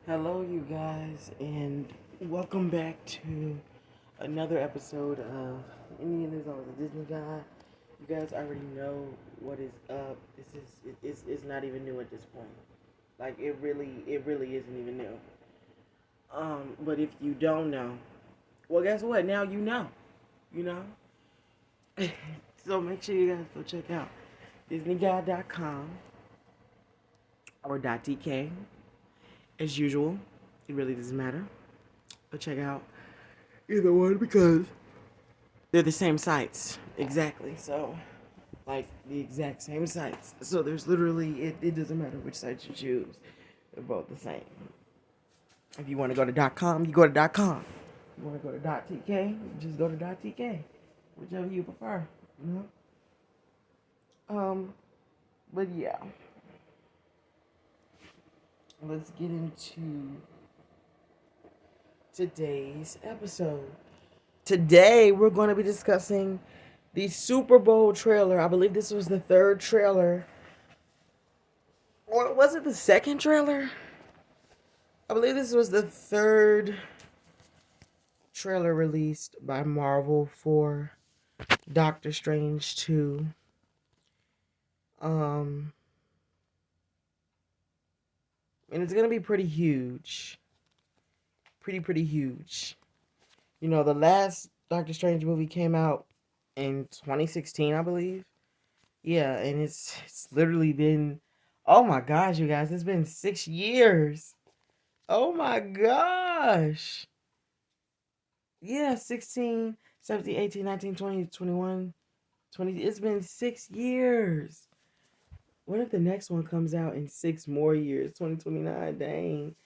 Hello, you guys, and welcome back to another episode of Indian is always a Disney guy. You guys already know what is up. It's not even new at this point. Like it really isn't even new. But if you don't know, well, guess what? Now you know. You know. So make sure you guys go check out DisneyGuy.com or .tk as usual. It really doesn't matter. But check out either one because they're the same sites. Exactly. So, like the exact same sites. So there's literally, it doesn't matter which site you choose. They're both the same. If you want to go to .com, you go to .com. If you want to go to .tk, you just go to .tk. Whichever you prefer. You know? But yeah. Let's get into today's episode. Today, we're going to be discussing the Super Bowl trailer. I believe this was the third trailer. Or was it the second trailer? I believe this was the third trailer released by Marvel for Doctor Strange 2. And it's going to be pretty huge. Pretty huge. You know, the last Doctor Strange movie came out in 2016, I believe. Yeah, and it's literally been, oh my gosh, you guys, it's been 6 years. Oh my gosh. Yeah, 16, 17, 18, 19, 20, 21, 20. It's been 6 years. What if the next one comes out in 6 more years? 2029, dang.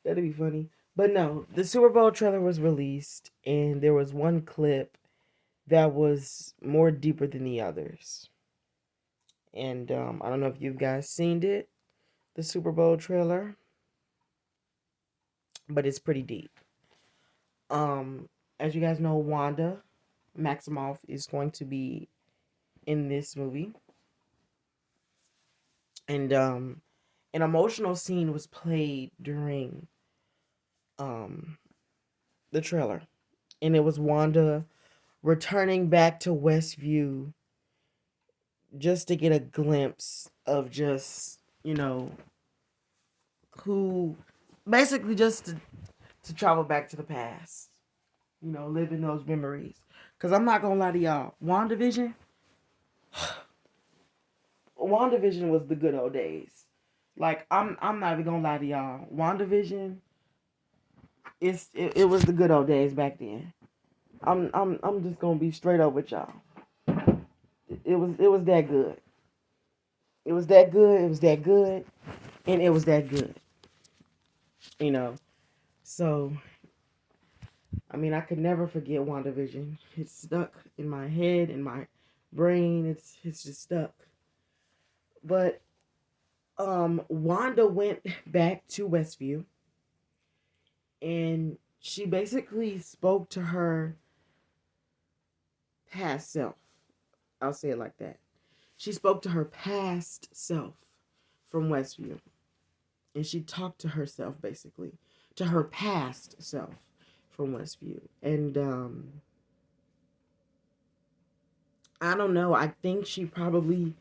That'd be funny. But no, the Super Bowl trailer was released, and there was one clip that was more deeper than the others. And I don't know if you guys seen it, the Super Bowl trailer, but it's pretty deep. As you guys know, Wanda Maximoff is going to be in this movie, and an emotional scene was played during the trailer, and it was Wanda returning back to Westview just to get a glimpse of just, who basically just to travel back to the past, live in those memories. Because I'm not going to lie to y'all, WandaVision was the good old days. Like, I'm not even going to lie to y'all. WandaVision, it was the good old days back then. I'm just going to be straight up with y'all. It was that good. It was that good. It was that good. And it was that good. You know. So, I mean, I could never forget WandaVision. It's stuck in my head, in my brain. It's just stuck. But Wanda went back to Westview, and she basically spoke to her past self. I'll say it like that. She spoke to her past self from Westview. And she talked to herself, basically, to her past self from Westview. And I don't know. I think she probably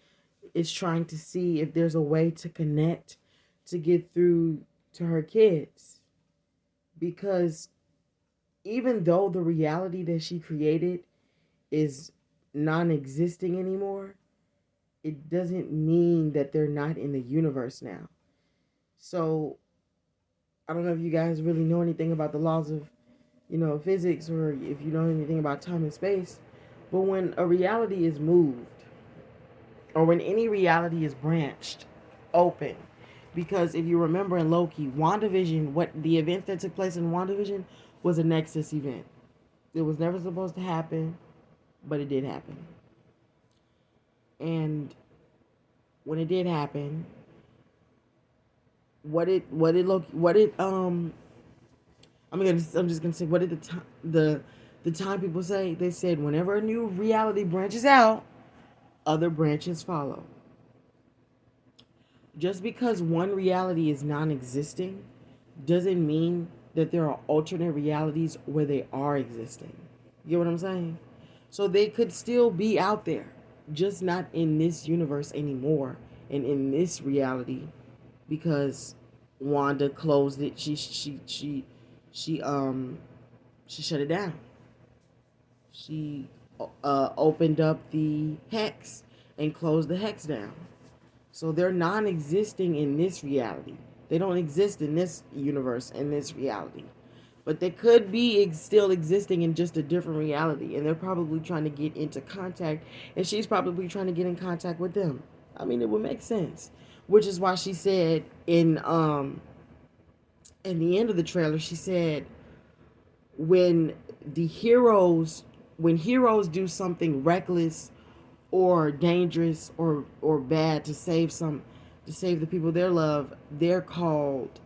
is trying to see if there's a way to connect to get through to her kids. Because even though the reality that she created is non-existing anymore, it doesn't mean that they're not in the universe now. So I don't know if you guys really know anything about the laws of, physics, or if you know anything about time and space. But when a reality is moved, or when any reality is branched open, because if you remember in Loki, WandaVision, what the event that took place in WandaVision was a Nexus event. It was never supposed to happen, but it did happen. And when it did happen, I'm just gonna say, what did the time people say? They said whenever a new reality branches out, other branches follow. Just because one reality is non-existing doesn't mean that there are alternate realities where they are existing. You get what I'm saying? So they could still be out there, just not in this universe anymore and in this reality, because Wanda closed it. She she shut it down. She opened up the hex and closed the hex down. So they're non-existing in this reality. They don't exist in this universe, in this reality. But they could be still existing in just a different reality. And they're probably trying to get into contact. And she's probably trying to get in contact with them. I mean, it would make sense. Which is why she said in the end of the trailer, she said, when the heroes when heroes do something reckless or dangerous or bad to save the people they love, they're called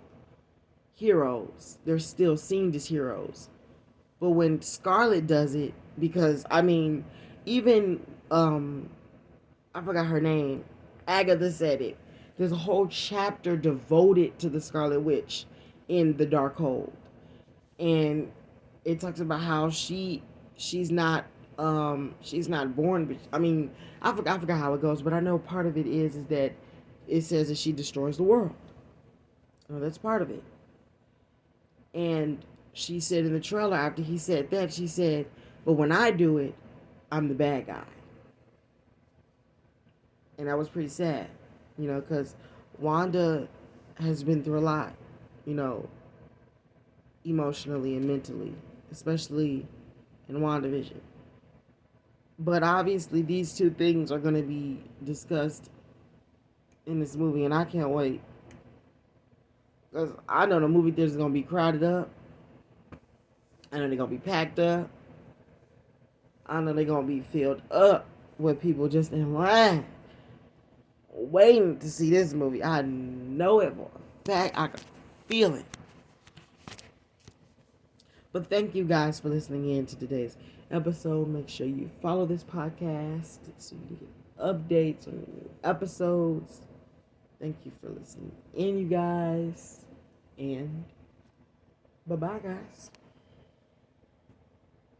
heroes. They're still seen as heroes. But when Scarlet does it, because I mean, even I forgot her name, Agatha said it. There's a whole chapter devoted to the Scarlet Witch in the Darkhold, and it talks about how she's not born, but I mean, I forgot how it goes, but I know part of it is that it says that she destroys the world. Oh, that's part of it. And she said in the trailer, after he said that, she said, but when I do it, I'm the bad guy. And that was pretty sad, because Wanda has been through a lot, you know, emotionally and mentally, especially in WandaVision. But obviously, these two things are going to be discussed in this movie, and I can't wait. Because I know the movie theater is going to be crowded up. I know they're going to be packed up. I know they're going to be filled up with people just in line waiting to see this movie. I know it for a fact. I can feel it. But thank you guys for listening in to today's episode. Make sure you follow this podcast so you can get updates on new episodes. Thank you for listening in, you guys. And bye-bye, guys.